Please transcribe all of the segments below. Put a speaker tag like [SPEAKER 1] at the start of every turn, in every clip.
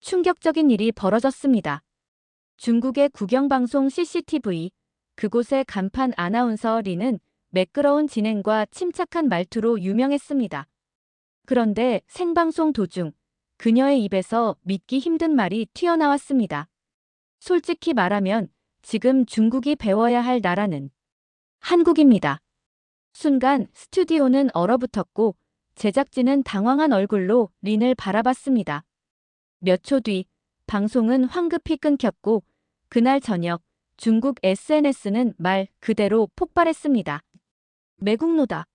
[SPEAKER 1] 충격적인 일이 벌어졌습니다. 중국의 국영방송 CCTV, 그곳의 간판 아나운서 리는 매끄러운 진행과 침착한 말투로 유명했습니다. 그런데 생방송 도중 그녀의 입에서 믿기 힘든 말이 튀어나왔습니다. 솔직히 말하면 지금 중국이 배워야 할 나라는 한국입니다. 순간 스튜디오는 얼어붙었고 제작진은 당황한 얼굴로 린을 바라봤습니다. 몇 초 뒤 방송은 황급히 끊겼고 그날 저녁 중국 SNS는 말 그대로 폭발했습니다. 매국노다.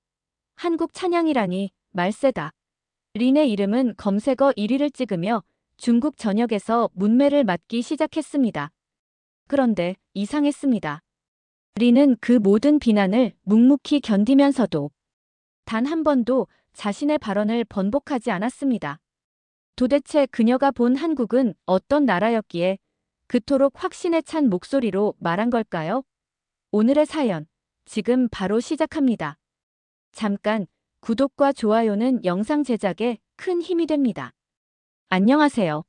[SPEAKER 1] 한국 찬양이라니 말세다. 린의 이름은 검색어 1위를 찍으며 중국 전역에서 문매를 맞기 시작했습니다. 그런데 이상했습니다. 린은 그 모든 비난을 묵묵히 견디면서도 단 한 번도 자신의 발언을 번복하지 않았습니다. 도대체 그녀가 본 한국은 어떤 나라였기에 그토록 확신에 찬 목소리로 말한 걸까요? 오늘의 사연, 지금 바로 시작합니다. 잠깐, 구독과 좋아요는 영상 제작에 큰 힘이 됩니다. 안녕하세요.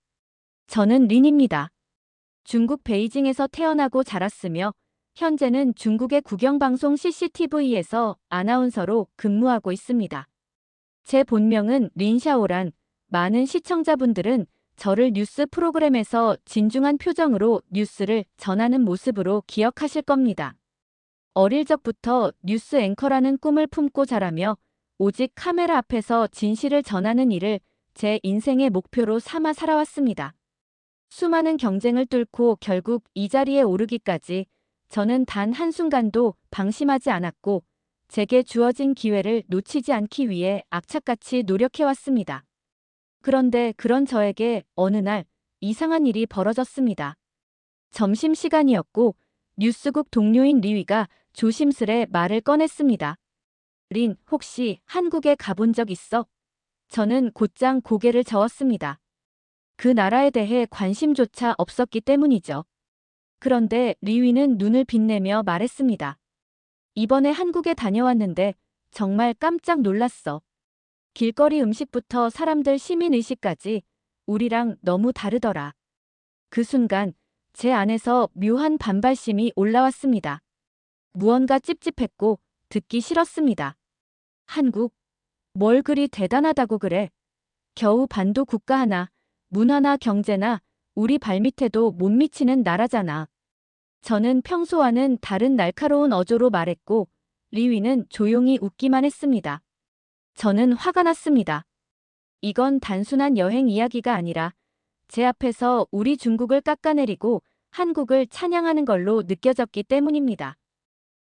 [SPEAKER 1] 저는 린입니다. 중국 베이징에서 태어나고 자랐으며 현재는 중국의 국영방송 CCTV에서 아나운서로 근무하고 있습니다. 제 본명은 린샤오란, 많은 시청자분들은 저를 뉴스 프로그램에서 진중한 표정으로 뉴스를 전하는 모습으로 기억하실 겁니다. 어릴 적부터 뉴스 앵커라는 꿈을 품고 자라며 오직 카메라 앞에서 진실을 전하는 일을 제 인생의 목표로 삼아 살아왔습니다. 수많은 경쟁을 뚫고 결국 이 자리에 오르기까지 저는 단 한순간도 방심하지 않았고 제게 주어진 기회를 놓치지 않기 위해 악착같이 노력해왔습니다. 그런데 그런 저에게 어느 날 이상한 일이 벌어졌습니다. 점심시간이었고 뉴스국 동료인 리위가 조심스레 말을 꺼냈습니다. 린, 혹시 한국에 가본 적 있어? 저는 곧장 고개를 저었습니다. 그 나라에 대해 관심조차 없었기 때문이죠. 그런데 리위는 눈을 빛내며 말했습니다. 이번에 한국에 다녀왔는데 정말 깜짝 놀랐어. 길거리 음식부터 사람들 시민의식까지 우리랑 너무 다르더라. 그 순간 제 안에서 묘한 반발심이 올라왔습니다. 무언가 찝찝했고 듣기 싫었습니다. 한국? 뭘 그리 대단하다고 그래? 겨우 반도 국가 하나, 문화나 경제나 우리 발밑에도 못 미치는 나라잖아. 저는 평소와는 다른 날카로운 어조로 말했고 리위는 조용히 웃기만 했습니다. 저는 화가 났습니다. 이건 단순한 여행 이야기가 아니라 제 앞에서 우리 중국을 깎아내리고 한국을 찬양하는 걸로 느껴졌기 때문입니다.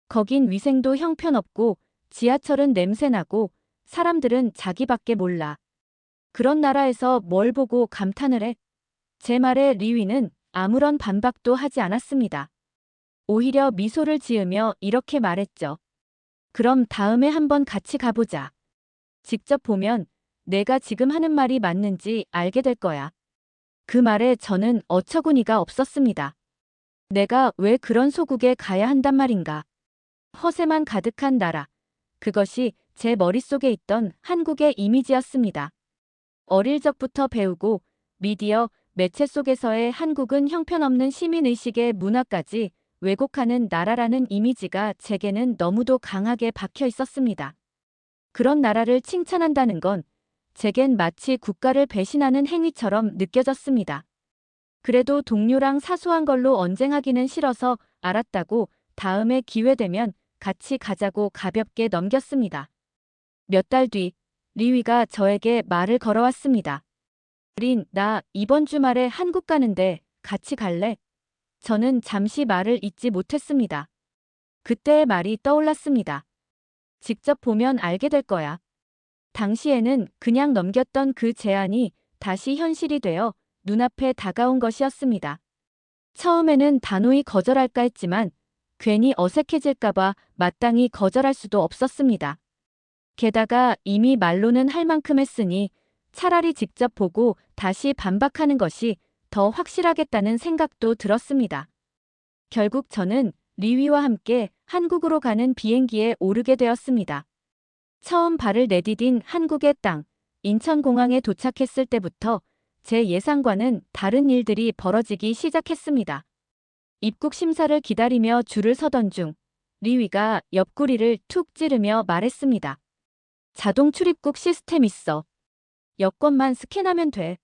[SPEAKER 1] 거긴 위생도 형편없고 지하철은 냄새나고 사람들은 자기밖에 몰라. 그런 나라에서 뭘 보고 감탄을 해? 제 말에 리위는 아무런 반박도 하지 않았습니다. 오히려 미소를 지으며 이렇게 말했죠. 그럼 다음에 한번 같이 가보자. 직접 보면 내가 지금 하는 말이 맞는지 알게 될 거야. 그 말에 저는 어처구니가 없었습니다. 내가 왜 그런 소국에 가야 한단 말인가. 허세만 가득한 나라. 그것이 제 머릿속에 있던 한국의 이미지였습니다. 어릴 적부터 배우고 미디어, 매체 속에서의 한국은 형편없는 시민의식의 문화까지 왜곡하는 나라라는 이미지가 제게는 너무도 강하게 박혀 있었습니다. 그런 나라를 칭찬한다는 건 제겐 마치 국가를 배신하는 행위처럼 느껴졌습니다. 그래도 동료랑 사소한 걸로 언쟁하기는 싫어서 알았다고 다음에 기회 되면 같이 가자고 가볍게 넘겼습니다. 몇 달 뒤 리위가 저에게 말을 걸어왔습니다. 린, 나 이번 주말에 한국 가는데 같이 갈래? 저는 잠시 말을 잇지 못했습니다. 그때의 말이 떠올랐습니다. 직접 보면 알게 될 거야. 당시에는 그냥 넘겼던 그 제안이 다시 현실이 되어 눈앞에 다가온 것이었습니다. 처음에는 단호히 거절할까 했지만 괜히 어색해질까봐 마땅히 거절할 수도 없었습니다. 게다가 이미 말로는 할 만큼 했으니 차라리 직접 보고 다시 반박하는 것이 더 확실하겠다는 생각도 들었습니다. 결국 저는 리위와 함께 한국으로 가는 비행기에 오르게 되었습니다. 처음 발을 내디딘 한국의 땅, 인천공항에 도착했을 때부터 제 예상과는 다른 일들이 벌어지기 시작했습니다. 입국 심사를 기다리며 줄을 서던 중 리위가 옆구리를 툭 찌르며 말했습니다. 자동 출입국 시스템 있어. 여권만 스캔하면 돼.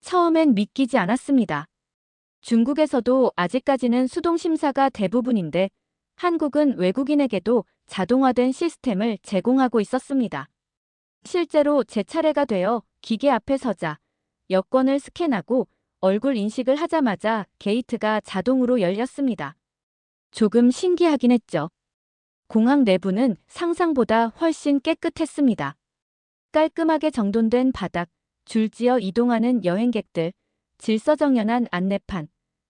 [SPEAKER 1] 처음엔 믿기지 않았습니다. 중국에서도 아직까지는 수동 심사가 대부분인데 한국은 외국인에게도 자동화된 시스템을 제공하고 있었습니다. 실제로 제 차례가 되어 기계 앞에 서자 여권을 스캔하고 얼굴 인식을 하자마자 게이트가 자동으로 열렸습니다. 조금 신기하긴 했죠. 공항 내부는 상상보다 훨씬 깨끗했습니다. 깔끔하게 정돈된 바닥, 줄지어 이동하는 여행객들, 질서정연한 안내판,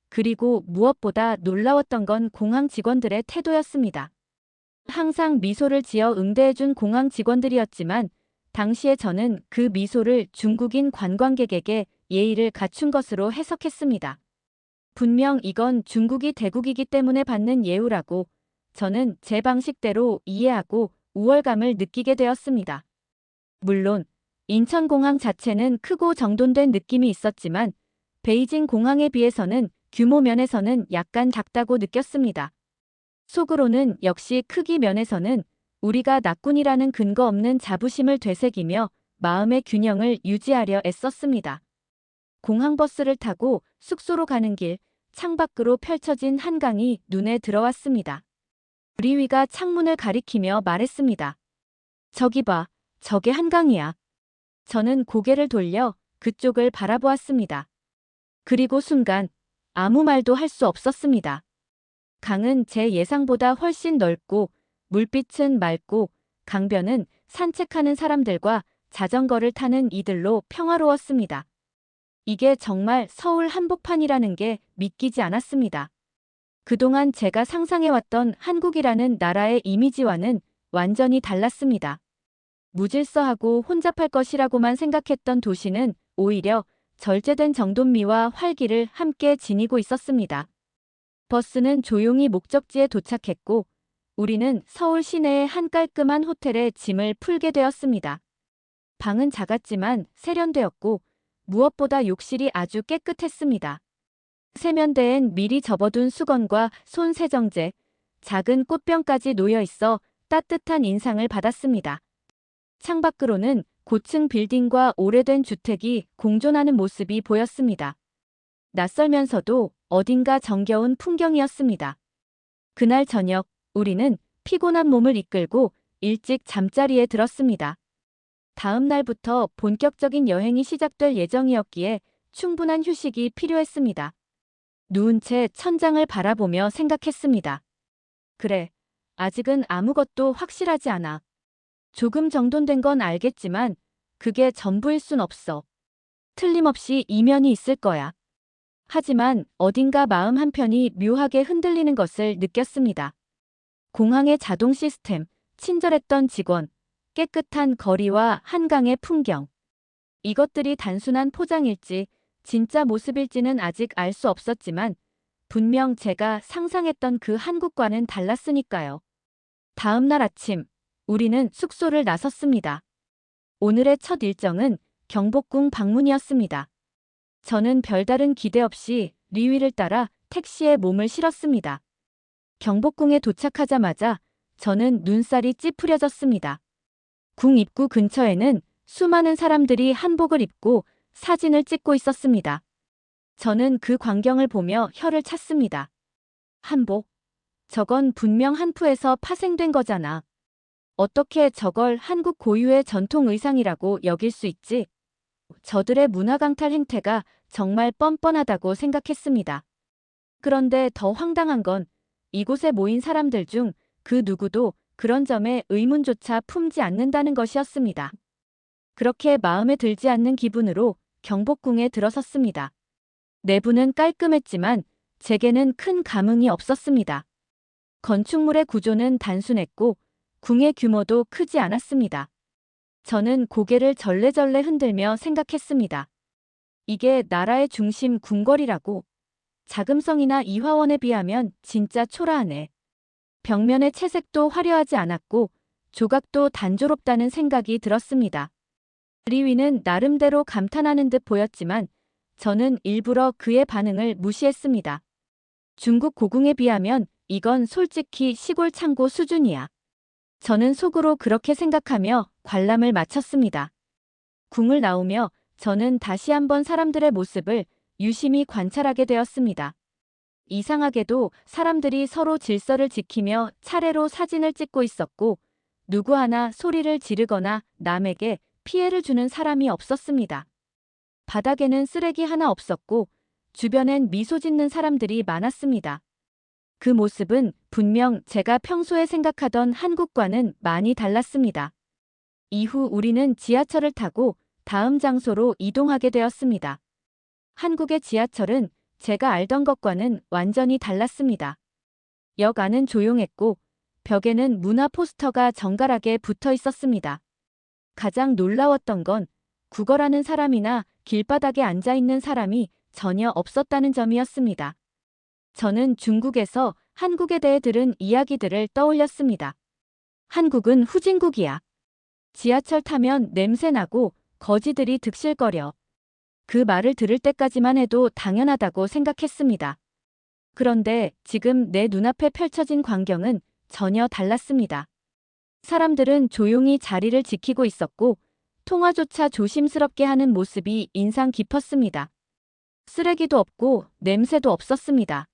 [SPEAKER 1] 그리고 무엇보다 놀라웠던 건 공항 직원들의 태도였습니다. 항상 미소를 지어 응대해준 공항 직원들이었지만 당시에 저는 그 미소를 중국인 관광객에게 예의를 갖춘 것으로 해석했습니다. 분명 이건 중국이 대국이기 때문에 받는 예우라고 저는 제 방식대로 이해하고 우월감을 느끼게 되었습니다. 물론 인천공항 자체는 크고 정돈된 느낌이 있었지만 베이징 공항에 비해서는 규모 면에서는 약간 작다고 느꼈습니다. 속으로는 역시 크기 면에서는 우리가 낙군이라는 근거 없는 자부심을 되새기며 마음의 균형을 유지하려 애썼습니다. 공항버스를 타고 숙소로 가는 길, 창밖으로 펼쳐진 한강이 눈에 들어왔습니다. 리위가 창문을 가리키며 말했습니다. 저기 봐, 저게 한강이야. 저는 고개를 돌려 그쪽을 바라보았습니다. 그리고 순간 아무 말도 할 수 없었습니다. 강은 제 예상보다 훨씬 넓고 물빛은 맑고 강변은 산책하는 사람들과 자전거를 타는 이들로 평화로웠습니다. 이게 정말 서울 한복판이라는 게 믿기지 않았습니다. 그동안 제가 상상해왔던 한국이라는 나라의 이미지와는 완전히 달랐습니다. 무질서하고 혼잡할 것이라고만 생각했던 도시는 오히려 절제된 정돈미와 활기를 함께 지니고 있었습니다. 버스는 조용히 목적지에 도착했고 우리는 서울 시내의 한 깔끔한 호텔에 짐을 풀게 되었습니다. 방은 작았지만 세련되었고 무엇보다 욕실이 아주 깨끗했습니다. 세면대엔 미리 접어둔 수건과 손 세정제, 작은 꽃병까지 놓여 있어 따뜻한 인상을 받았습니다. 창밖으로는 고층 빌딩과 오래된 주택이 공존하는 모습이 보였습니다. 낯설면서도 어딘가 정겨운 풍경이었습니다. 그날 저녁 우리는 피곤한 몸을 이끌고 일찍 잠자리에 들었습니다. 다음 날부터 본격적인 여행이 시작될 예정이었기에 충분한 휴식이 필요했습니다. 누운 채 천장을 바라보며 생각했습니다. 그래, 아직은 아무것도 확실하지 않아. 조금 정돈된 건 알겠지만 그게 전부일 순 없어. 틀림없이 이면이 있을 거야. 하지만 어딘가 마음 한편이 묘하게 흔들리는 것을 느꼈습니다. 공항의 자동 시스템, 친절했던 직원, 깨끗한 거리와 한강의 풍경. 이것들이 단순한 포장일지 진짜 모습일지는 아직 알 수 없었지만 분명 제가 상상했던 그 한국과는 달랐으니까요. 다음 날 아침 우리는 숙소를 나섰습니다. 오늘의 첫 일정은 경복궁 방문이었습니다. 저는 별다른 기대 없이 리위를 따라 택시에 몸을 실었습니다. 경복궁에 도착하자마자 저는 눈살이 찌푸려졌습니다. 궁 입구 근처에는 수많은 사람들이 한복을 입고 사진을 찍고 있었습니다. 저는 그 광경을 보며 혀를 찼습니다. 한복? 저건 분명 한푸에서 파생된 거잖아. 어떻게 저걸 한국 고유의 전통 의상이라고 여길 수 있지? 저들의 문화 강탈 행태가 정말 뻔뻔하다고 생각했습니다. 그런데 더 황당한 건 이곳에 모인 사람들 중 그 누구도 그런 점에 의문조차 품지 않는다는 것이었습니다. 그렇게 마음에 들지 않는 기분으로 경복궁에 들어섰습니다. 내부는 깔끔했지만 제게는 큰 감흥이 없었습니다. 건축물의 구조는 단순했고 궁의 규모도 크지 않았습니다. 저는 고개를 절레절레 흔들며 생각했습니다. 이게 나라의 중심 궁궐이라고. 자금성이나 이화원에 비하면 진짜 초라하네. 벽면의 채색도 화려하지 않았고 조각도 단조롭다는 생각이 들었습니다. 리위는 나름대로 감탄하는 듯 보였지만 저는 일부러 그의 반응을 무시했습니다. 중국 고궁에 비하면 이건 솔직히 시골 창고 수준이야. 저는 속으로 그렇게 생각하며 관람을 마쳤습니다. 궁을 나오며 저는 다시 한번 사람들의 모습을 유심히 관찰하게 되었습니다. 이상하게도 사람들이 서로 질서를 지키며 차례로 사진을 찍고 있었고 누구 하나 소리를 지르거나 남에게 피해를 주는 사람이 없었습니다. 바닥에는 쓰레기 하나 없었고 주변엔 미소 짓는 사람들이 많았습니다. 그 모습은 분명 제가 평소에 생각하던 한국과는 많이 달랐습니다. 이후 우리는 지하철을 타고 다음 장소로 이동하게 되었습니다. 한국의 지하철은 제가 알던 것과는 완전히 달랐습니다. 역 안은 조용했고 벽에는 문화 포스터가 정갈하게 붙어 있었습니다. 가장 놀라웠던 건 구걸하는 사람이나 길바닥에 앉아 있는 사람이 전혀 없었다는 점이었습니다. 저는 중국에서 한국에 대해 들은 이야기들을 떠올렸습니다. 한국은 후진국이야. 지하철 타면 냄새나고 거지들이 득실거려. 그 말을 들을 때까지만 해도 당연하다고 생각했습니다. 그런데 지금 내 눈앞에 펼쳐진 광경은 전혀 달랐습니다. 사람들은 조용히 자리를 지키고 있었고 통화조차 조심스럽게 하는 모습이 인상 깊었습니다. 쓰레기도 없고 냄새도 없었습니다.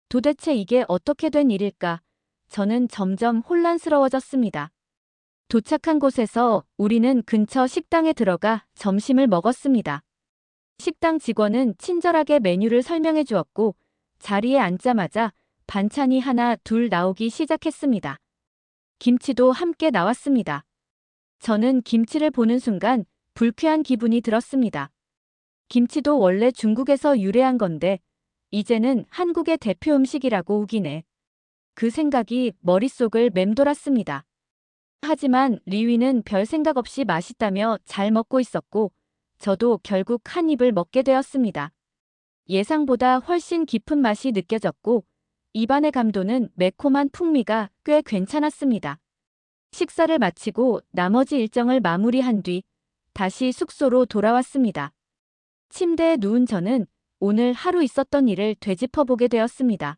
[SPEAKER 1] 도대체 이게 어떻게 된 일일까? 저는 점점 혼란스러워졌습니다. 도착한 곳에서 우리는 근처 식당에 들어가 점심을 먹었습니다. 식당 직원은 친절하게 메뉴를 설명해 주었고 자리에 앉자마자 반찬이 하나 둘 나오기 시작했습니다. 김치도 함께 나왔습니다. 저는 김치를 보는 순간 불쾌한 기분이 들었습니다. 김치도 원래 중국에서 유래한 건데 이제는 한국의 대표 음식이라고 우기네. 그 생각이 머릿속을 맴돌았습니다. 하지만 리위는 별 생각 없이 맛있다며 잘 먹고 있었고 저도 결국 한 입을 먹게 되었습니다. 예상보다 훨씬 깊은 맛이 느껴졌고 입안의 감도는 매콤한 풍미가 꽤 괜찮았습니다. 식사를 마치고 나머지 일정을 마무리한 뒤 다시 숙소로 돌아왔습니다. 침대에 누운 저는 오늘 하루 있었던 일을 되짚어보게 되었습니다.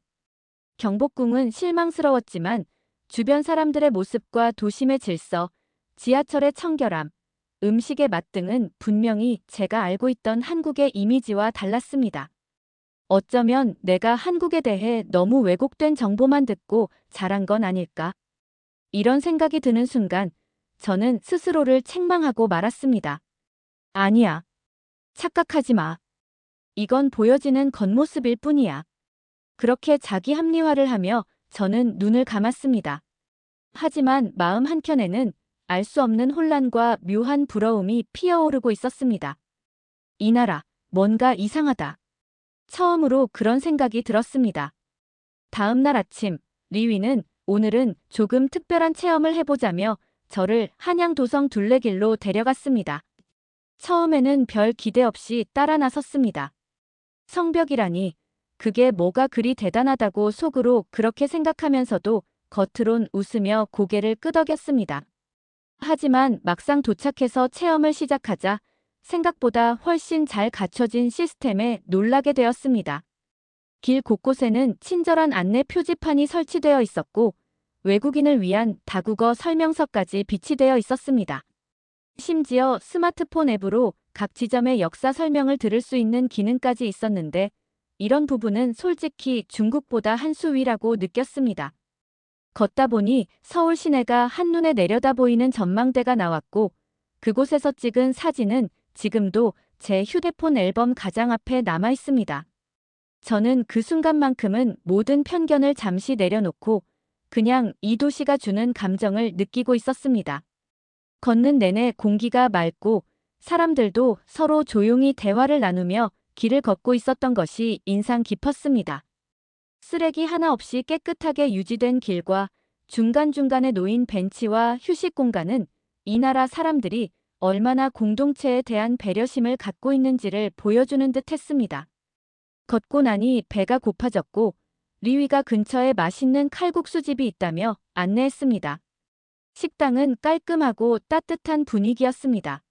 [SPEAKER 1] 경복궁은 실망스러웠지만 주변 사람들의 모습과 도심의 질서, 지하철의 청결함, 음식의 맛 등은 분명히 제가 알고 있던 한국의 이미지와 달랐습니다. 어쩌면 내가 한국에 대해 너무 왜곡된 정보만 듣고 자란 건 아닐까? 이런 생각이 드는 순간 저는 스스로를 책망하고 말았습니다. 아니야. 착각하지 마. 이건 보여지는 겉모습일 뿐이야. 그렇게 자기 합리화를 하며 저는 눈을 감았습니다. 하지만 마음 한켠에는 알 수 없는 혼란과 묘한 부러움이 피어오르고 있었습니다. 이 나라, 뭔가 이상하다. 처음으로 그런 생각이 들었습니다. 다음 날 아침, 리위는 오늘은 조금 특별한 체험을 해보자며 저를 한양도성 둘레길로 데려갔습니다. 처음에는 별 기대 없이 따라 나섰습니다. 성벽이라니, 그게 뭐가 그리 대단하다고 속으로 그렇게 생각하면서도 겉으론 웃으며 고개를 끄덕였습니다. 하지만 막상 도착해서 체험을 시작하자 생각보다 훨씬 잘 갖춰진 시스템에 놀라게 되었습니다. 길 곳곳에는 친절한 안내 표지판이 설치되어 있었고 외국인을 위한 다국어 설명서까지 비치되어 있었습니다. 심지어 스마트폰 앱으로 각 지점의 역사 설명을 들을 수 있는 기능까지 있었는데 이런 부분은 솔직히 중국보다 한 수 위라고 느꼈습니다. 걷다 보니 서울 시내가 한눈에 내려다 보이는 전망대가 나왔고 그곳에서 찍은 사진은 지금도 제 휴대폰 앨범 가장 앞에 남아 있습니다. 저는 그 순간만큼은 모든 편견을 잠시 내려놓고 그냥 이 도시가 주는 감정을 느끼고 있었습니다. 걷는 내내 공기가 맑고 사람들도 서로 조용히 대화를 나누며 길을 걷고 있었던 것이 인상 깊었습니다. 쓰레기 하나 없이 깨끗하게 유지된 길과 중간중간에 놓인 벤치와 휴식 공간은 이 나라 사람들이 얼마나 공동체에 대한 배려심을 갖고 있는지를 보여주는 듯 했습니다. 걷고 나니 배가 고파졌고 리위가 근처에 맛있는 칼국수집이 있다며 안내했습니다. 식당은 깔끔하고 따뜻한 분위기였습니다.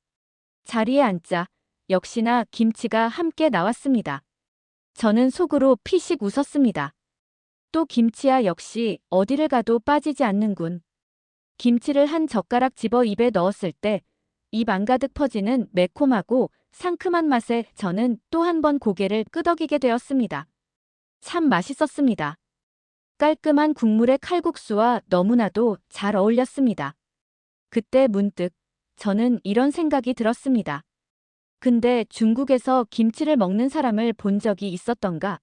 [SPEAKER 1] 자리에 앉자 역시나 김치가 함께 나왔습니다. 저는 속으로 피식 웃었습니다. 또 김치야 역시 어디를 가도 빠지지 않는군. 김치를 한 젓가락 집어 입에 넣었을 때 입 안가득 퍼지는 매콤하고 상큼한 맛에 저는 또 한 번 고개를 끄덕이게 되었습니다. 참 맛있었습니다. 깔끔한 국물의 칼국수와 너무나도 잘 어울렸습니다. 그때 문득 저는 이런 생각이 들었습니다. 근데 중국에서 김치를 먹는 사람을 본 적이 있었던가?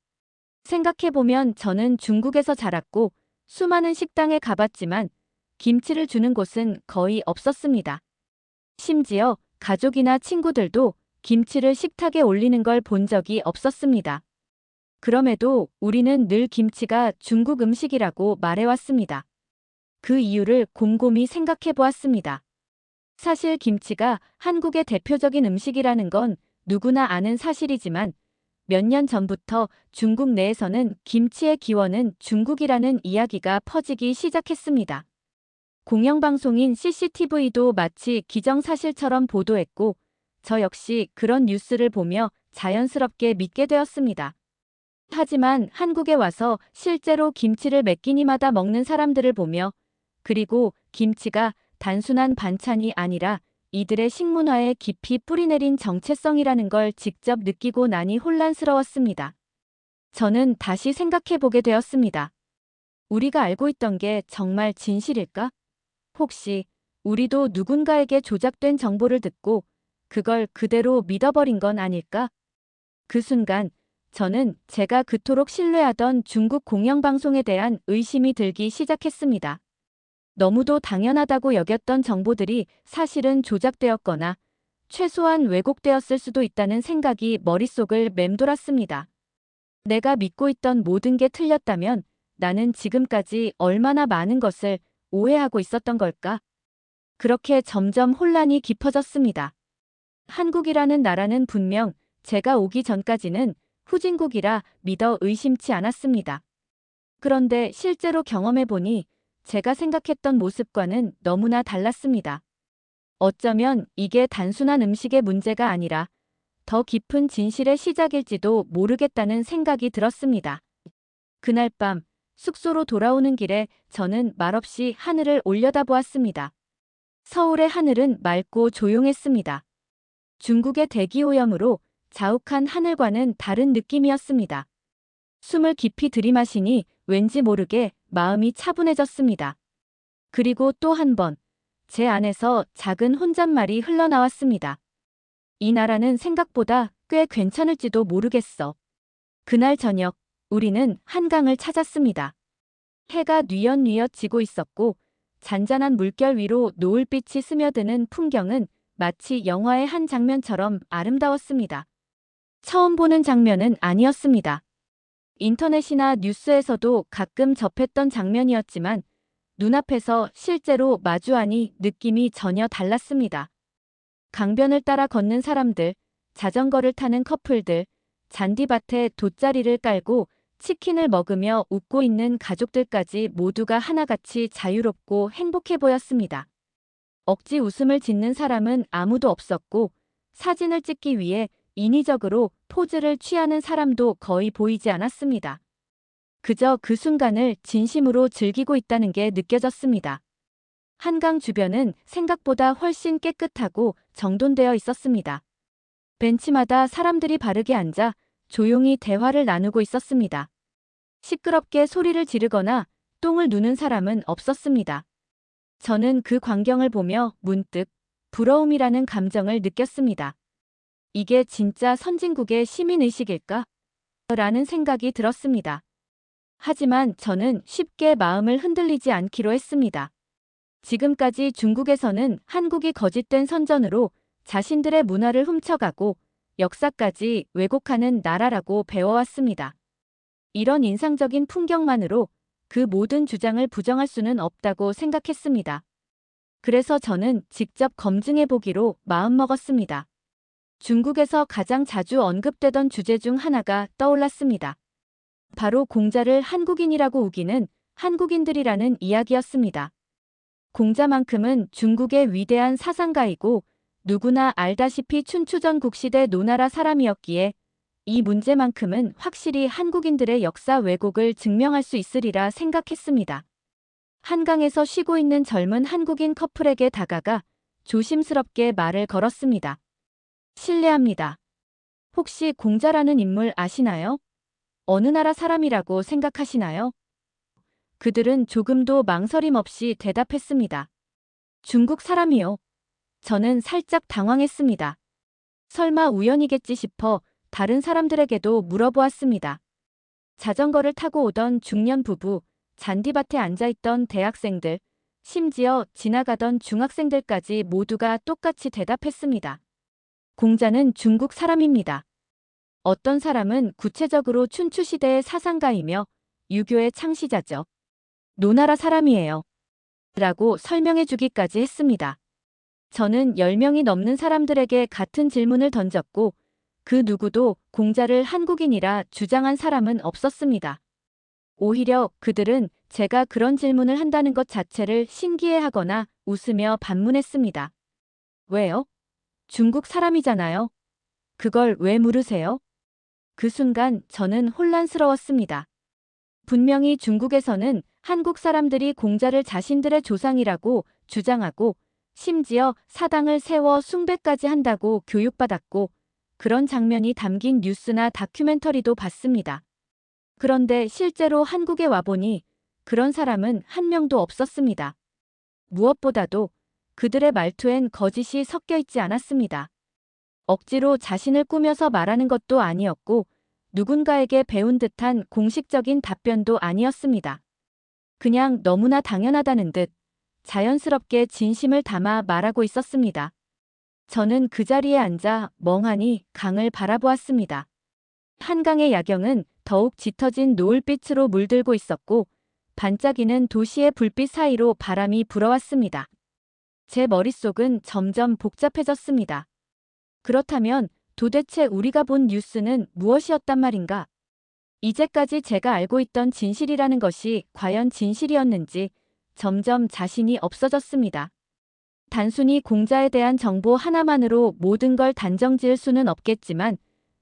[SPEAKER 1] 생각해보면 저는 중국에서 자랐고 수많은 식당에 가봤지만 김치를 주는 곳은 거의 없었습니다. 심지어 가족이나 친구들도 김치를 식탁에 올리는 걸 본 적이 없었습니다. 그럼에도 우리는 늘 김치가 중국 음식이라고 말해왔습니다. 그 이유를 곰곰이 생각해 보았습니다. 사실 김치가 한국의 대표적인 음식이라는 건 누구나 아는 사실이지만 몇 년 전부터 중국 내에서는 김치의 기원은 중국이라는 이야기가 퍼지기 시작했습니다. 공영방송인 CCTV도 마치 기정사실처럼 보도했고 저 역시 그런 뉴스를 보며 자연스럽게 믿게 되었습니다. 하지만 한국에 와서 실제로 김치를 몇 끼니마다 먹는 사람들을 보며 그리고 김치가 단순한 반찬이 아니라 이들의 식문화에 깊이 뿌리내린 정체성이라는 걸 직접 느끼고 나니 혼란스러웠습니다. 저는 다시 생각해 보게 되었습니다. 우리가 알고 있던 게 정말 진실일까? 혹시 우리도 누군가에게 조작된 정보를 듣고 그걸 그대로 믿어버린 건 아닐까? 그 순간 저는 제가 그토록 신뢰하던 중국 공영방송에 대한 의심이 들기 시작했습니다. 너무도 당연하다고 여겼던 정보들이 사실은 조작되었거나 최소한 왜곡되었을 수도 있다는 생각이 머릿속을 맴돌았습니다. 내가 믿고 있던 모든 게 틀렸다면 나는 지금까지 얼마나 많은 것을 오해하고 있었던 걸까? 그렇게 점점 혼란이 깊어졌습니다. 한국이라는 나라는 분명 제가 오기 전까지는 후진국이라 믿어 의심치 않았습니다. 그런데 실제로 경험해보니 제가 생각했던 모습과는 너무나 달랐습니다. 어쩌면 이게 단순한 음식의 문제가 아니라 더 깊은 진실의 시작일지도 모르겠다는 생각이 들었습니다. 그날 밤 숙소로 돌아오는 길에 저는 말없이 하늘을 올려다보았습니다. 서울의 하늘은 맑고 조용했습니다. 중국의 대기오염으로 자욱한 하늘과는 다른 느낌이었습니다. 숨을 깊이 들이마시니 왠지 모르게 마음이 차분해졌습니다. 그리고 또 한 번, 제 안에서 작은 혼잣말이 흘러나왔습니다. 이 나라는 생각보다 꽤 괜찮을지도 모르겠어. 그날 저녁, 우리는 한강을 찾았습니다. 해가 뉘엿뉘엿 지고 있었고, 잔잔한 물결 위로 노을빛이 스며드는 풍경은 마치 영화의 한 장면처럼 아름다웠습니다. 처음 보는 장면은 아니었습니다. 인터넷이나 뉴스에서도 가끔 접했던 장면이었지만 눈앞에서 실제로 마주하니 느낌이 전혀 달랐습니다. 강변을 따라 걷는 사람들, 자전거를 타는 커플들, 잔디밭에 돗자리를 깔고 치킨을 먹으며 웃고 있는 가족들까지 모두가 하나같이 자유롭고 행복해 보였습니다. 억지 웃음을 짓는 사람은 아무도 없었고 사진을 찍기 위해 인위적으로 포즈를 취하는 사람도 거의 보이지 않았습니다. 그저 그 순간을 진심으로 즐기고 있다는 게 느껴졌습니다. 한강 주변은 생각보다 훨씬 깨끗하고 정돈되어 있었습니다. 벤치마다 사람들이 바르게 앉아 조용히 대화를 나누고 있었습니다. 시끄럽게 소리를 지르거나 똥을 누는 사람은 없었습니다. 저는 그 광경을 보며 문득 부러움이라는 감정을 느꼈습니다. 이게 진짜 선진국의 시민의식일까? 라는 생각이 들었습니다. 하지만 저는 쉽게 마음을 흔들리지 않기로 했습니다. 지금까지 중국에서는 한국이 거짓된 선전으로 자신들의 문화를 훔쳐가고 역사까지 왜곡하는 나라라고 배워왔습니다. 이런 인상적인 풍경만으로 그 모든 주장을 부정할 수는 없다고 생각했습니다. 그래서 저는 직접 검증해보기로 마음먹었습니다. 중국에서 가장 자주 언급되던 주제 중 하나가 떠올랐습니다. 바로 공자를 한국인이라고 우기는 한국인들이라는 이야기였습니다. 공자만큼은 중국의 위대한 사상가이고 누구나 알다시피 춘추전 국시대 노나라 사람이었기에 이 문제만큼은 확실히 한국인들의 역사 왜곡을 증명할 수 있으리라 생각했습니다. 한강에서 쉬고 있는 젊은 한국인 커플에게 다가가 조심스럽게 말을 걸었습니다. 실례합니다. 혹시 공자라는 인물 아시나요? 어느 나라 사람이라고 생각하시나요? 그들은 조금도 망설임 없이 대답했습니다. 중국 사람이요. 저는 살짝 당황했습니다. 설마 우연이겠지 싶어 다른 사람들에게도 물어보았습니다. 자전거를 타고 오던 중년 부부, 잔디밭에 앉아있던 대학생들, 심지어 지나가던 중학생들까지 모두가 똑같이 대답했습니다. 공자는 중국 사람입니다. 어떤 사람은 구체적으로 춘추시대의 사상가이며 유교의 창시자죠. 노나라 사람이에요. 라고 설명해 주기까지 했습니다. 저는 10명이 넘는 사람들에게 같은 질문을 던졌고 그 누구도 공자를 한국인이라 주장한 사람은 없었습니다. 오히려 그들은 제가 그런 질문을 한다는 것 자체를 신기해하거나 웃으며 반문했습니다. 왜요? 중국 사람이잖아요. 그걸 왜 물으세요? 그 순간 저는 혼란스러웠습니다. 분명히 중국에서는 한국 사람들이 공자를 자신들의 조상이라고 주장하고 심지어 사당을 세워 숭배까지 한다고 교육받았고 그런 장면이 담긴 뉴스나 다큐멘터리도 봤습니다. 그런데 실제로 한국에 와보니 그런 사람은 한 명도 없었습니다. 무엇보다도 그들의 말투엔 거짓이 섞여 있지 않았습니다. 억지로 자신을 꾸며서 말하는 것도 아니었고 누군가에게 배운 듯한 공식적인 답변도 아니었습니다. 그냥 너무나 당연하다는 듯 자연스럽게 진심을 담아 말하고 있었습니다. 저는 그 자리에 앉아 멍하니 강을 바라보았습니다. 한강의 야경은 더욱 짙어진 노을빛으로 물들고 있었고 반짝이는 도시의 불빛 사이로 바람이 불어왔습니다. 제 머릿속은 점점 복잡해졌습니다. 그렇다면 도대체 우리가 본 뉴스는 무엇이었단 말인가? 이제까지 제가 알고 있던 진실이라는 것이 과연 진실이었는지 점점 자신이 없어졌습니다. 단순히 공자에 대한 정보 하나만으로 모든 걸 단정지을 수는 없겠지만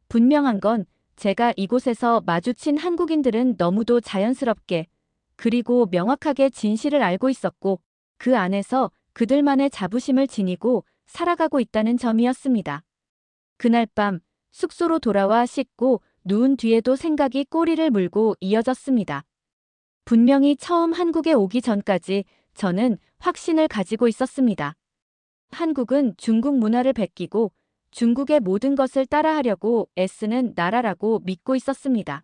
[SPEAKER 1] 분명한 건 제가 이곳에서 마주친 한국인들은 너무도 자연스럽게 그리고 명확하게 진실을 알고 있었고 그 안에서 그들만의 자부심을 지니고 살아가고 있다는 점이었습니다. 그날 밤 숙소로 돌아와 씻고 누운 뒤에도 생각이 꼬리를 물고 이어졌습니다. 분명히 처음 한국에 오기 전까지 저는 확신을 가지고 있었습니다. 한국은 중국 문화를 베끼고 중국의 모든 것을 따라하려고 애쓰는 나라라고 믿고 있었습니다.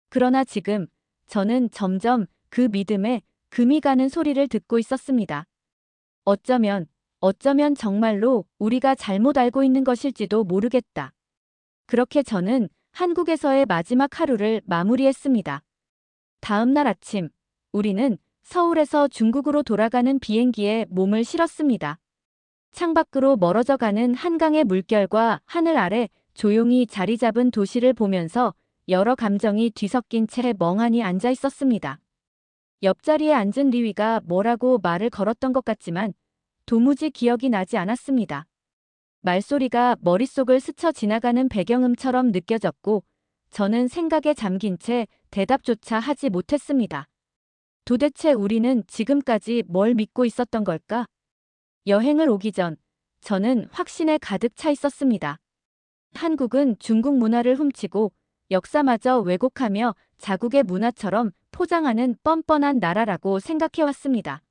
[SPEAKER 1] 그러나 지금 저는 점점 그 믿음에 금이 가는 소리를 듣고 있었습니다. 어쩌면 정말로 우리가 잘못 알고 있는 것일지도 모르겠다. 그렇게 저는 한국에서의 마지막 하루를 마무리했습니다. 다음 날 아침, 우리는 서울에서 중국으로 돌아가는 비행기에 몸을 실었습니다. 창밖으로 멀어져 가는 한강의 물결과 하늘 아래 조용히 자리 잡은 도시를 보면서 여러 감정이 뒤섞인 채 멍하니 앉아 있었습니다. 옆자리에 앉은 리위가 뭐라고 말을 걸었던 것 같지만 도무지 기억이 나지 않았습니다. 말소리가 머릿속을 스쳐 지나가는 배경음처럼 느껴졌고 저는 생각에 잠긴 채 대답조차 하지 못했습니다. 도대체 우리는 지금까지 뭘 믿고 있었던 걸까? 여행을 오기 전 저는 확신에 가득 차 있었습니다. 한국은 중국 문화를 훔치고 역사마저 왜곡하며 자국의 문화처럼 포장하는 뻔뻔한 나라라고 생각해왔습니다.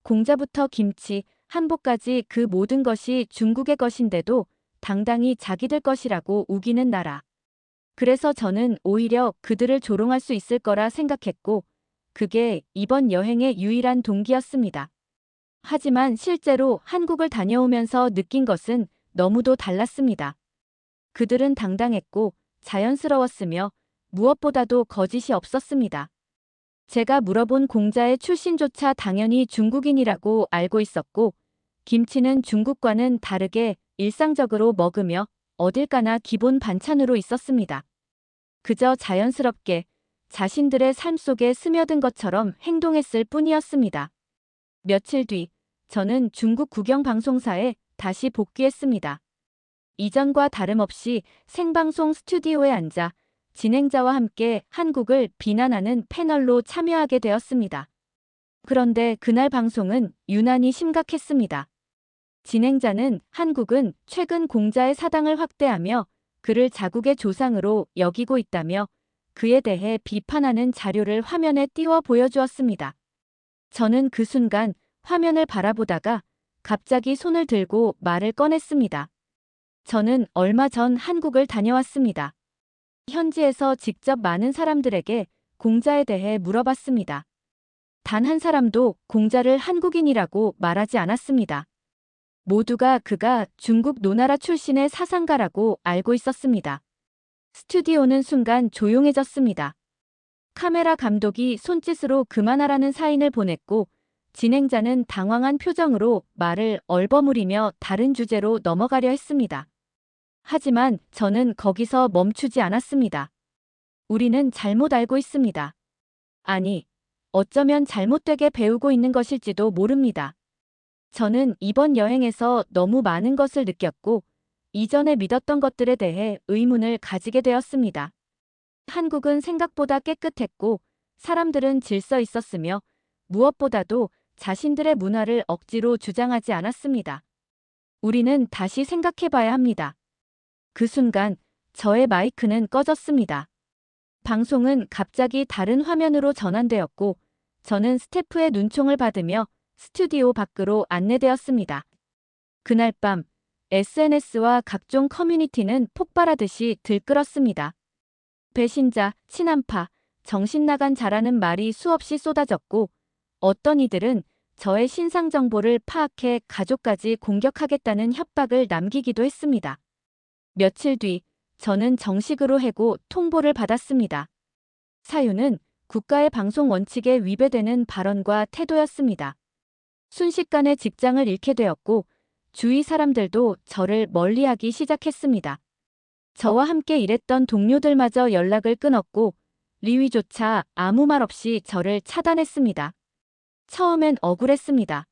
[SPEAKER 1] 공자부터 김치, 한복까지 그 모든 것이 중국의 것인데도 당당히 자기들 것이라고 우기는 나라. 그래서 저는 오히려 그들을 조롱할 수 있을 거라 생각했고 그게 이번 여행의 유일한 동기였습니다. 하지만 실제로 한국을 다녀오면서 느낀 것은 너무도 달랐습니다. 그들은 당당했고 자연스러웠으며 무엇보다도 거짓이 없었습니다. 제가 물어본 공자의 출신조차 당연히 중국인이라고 알고 있었고 김치는 중국과는 다르게 일상적으로 먹으며 어딜 가나 기본 반찬으로 있었습니다. 그저 자연스럽게 자신들의 삶 속에 스며든 것처럼 행동했을 뿐이었습니다. 며칠 뒤 저는 중국 국영 방송사에 다시 복귀했습니다. 이전과 다름없이 생방송 스튜디오에 앉아 진행자와 함께 한국을 비난하는 패널로 참여하게 되었습니다. 그런데 그날 방송은 유난히 심각했습니다. 진행자는 한국은 최근 공자의 사당을 확대하며 그를 자국의 조상으로 여기고 있다며 그에 대해 비판하는 자료를 화면에 띄워 보여주었습니다. 저는 그 순간 화면을 바라보다가 갑자기 손을 들고 말을 꺼냈습니다. 저는 얼마 전 한국을 다녀왔습니다. 현지에서 직접 많은 사람들에게 공자에 대해 물어봤습니다. 단 한 사람도 공자를 한국인이라고 말하지 않았습니다. 모두가 그가 중국 노나라 출신의 사상가라고 알고 있었습니다. 스튜디오는 순간 조용해졌습니다. 카메라 감독이 손짓으로 그만하라는 사인을 보냈고 진행자는 당황한 표정으로 말을 얼버무리며 다른 주제로 넘어가려 했습니다. 하지만 저는 거기서 멈추지 않았습니다. 우리는 잘못 알고 있습니다. 아니, 어쩌면 잘못되게 배우고 있는 것일지도 모릅니다. 저는 이번 여행에서 너무 많은 것을 느꼈고 이전에 믿었던 것들에 대해 의문을 가지게 되었습니다. 한국은 생각보다 깨끗했고 사람들은 질서 있었으며 무엇보다도 자신들의 문화를 억지로 주장하지 않았습니다. 우리는 다시 생각해봐야 합니다. 그 순간 저의 마이크는 꺼졌습니다. 방송은 갑자기 다른 화면으로 전환되었고 저는 스태프의 눈총을 받으며 스튜디오 밖으로 안내되었습니다. 그날 밤 SNS와 각종 커뮤니티는 폭발하듯이 들끓었습니다. 배신자, 친한파, 정신나간 자라는 말이 수없이 쏟아졌고 어떤 이들은 저의 신상 정보를 파악해 가족까지 공격하겠다는 협박을 남기기도 했습니다. 며칠 뒤 저는 정식으로 해고 통보를 받았습니다. 사유는 국가의 방송 원칙에 위배되는 발언과 태도였습니다. 순식간에 직장을 잃게 되었고 주위 사람들도 저를 멀리하기 시작했습니다. 저와 함께 일했던 동료들마저 연락을 끊었고 리위조차 아무 말 없이 저를 차단했습니다. 처음엔 억울했습니다.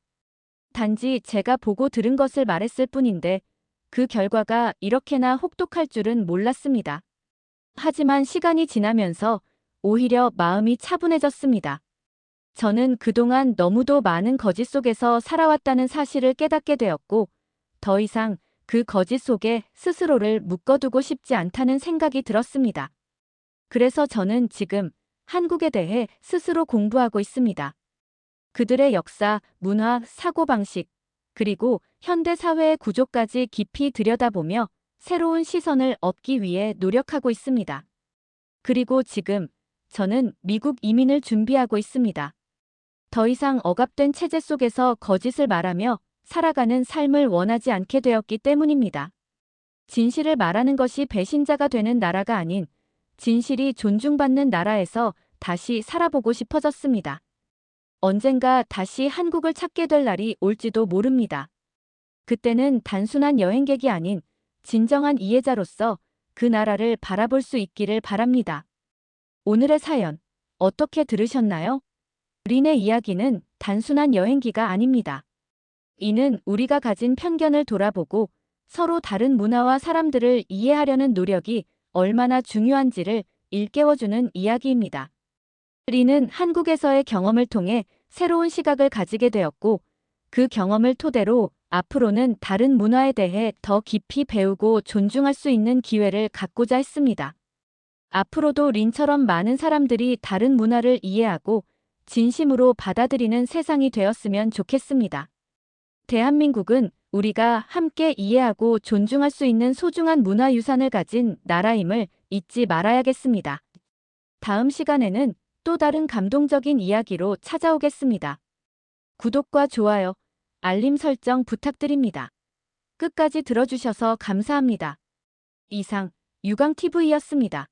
[SPEAKER 1] 단지 제가 보고 들은 것을 말했을 뿐인데 그 결과가 이렇게나 혹독할 줄은 몰랐습니다. 하지만 시간이 지나면서 오히려 마음이 차분해졌습니다. 저는 그동안 너무도 많은 거짓 속에서 살아왔다는 사실을 깨닫게 되었고 더 이상 그 거짓 속에 스스로를 묶어두고 싶지 않다는 생각이 들었습니다. 그래서 저는 지금 한국에 대해 스스로 공부하고 있습니다. 그들의 역사, 문화, 사고방식, 그리고 현대 사회의 구조까지 깊이 들여다보며 새로운 시선을 얻기 위해 노력하고 있습니다. 그리고 지금 저는 미국 이민을 준비하고 있습니다. 더 이상 억압된 체제 속에서 거짓을 말하며 살아가는 삶을 원하지 않게 되었기 때문입니다. 진실을 말하는 것이 배신자가 되는 나라가 아닌 진실이 존중받는 나라에서 다시 살아보고 싶어졌습니다. 언젠가 다시 한국을 찾게 될 날이 올지도 모릅니다. 그때는 단순한 여행객이 아닌 진정한 이해자로서 그 나라를 바라볼 수 있기를 바랍니다. 오늘의 사연, 어떻게 들으셨나요? 린의 이야기는 단순한 여행기가 아닙니다. 이는 우리가 가진 편견을 돌아보고 서로 다른 문화와 사람들을 이해하려는 노력이 얼마나 중요한지를 일깨워주는 이야기입니다. 린은 한국에서의 경험을 통해 새로운 시각을 가지게 되었고 그 경험을 토대로 앞으로는 다른 문화에 대해 더 깊이 배우고 존중할 수 있는 기회를 갖고자 했습니다. 앞으로도 린처럼 많은 사람들이 다른 문화를 이해하고 진심으로 받아들이는 세상이 되었으면 좋겠습니다. 대한민국은 우리가 함께 이해하고 존중할 수 있는 소중한 문화유산을 가진 나라임을 잊지 말아야겠습니다. 다음 시간에는 또 다른 감동적인 이야기로 찾아오겠습니다. 구독과 좋아요, 알림 설정 부탁드립니다. 끝까지 들어주셔서 감사합니다. 이상 유광TV였습니다.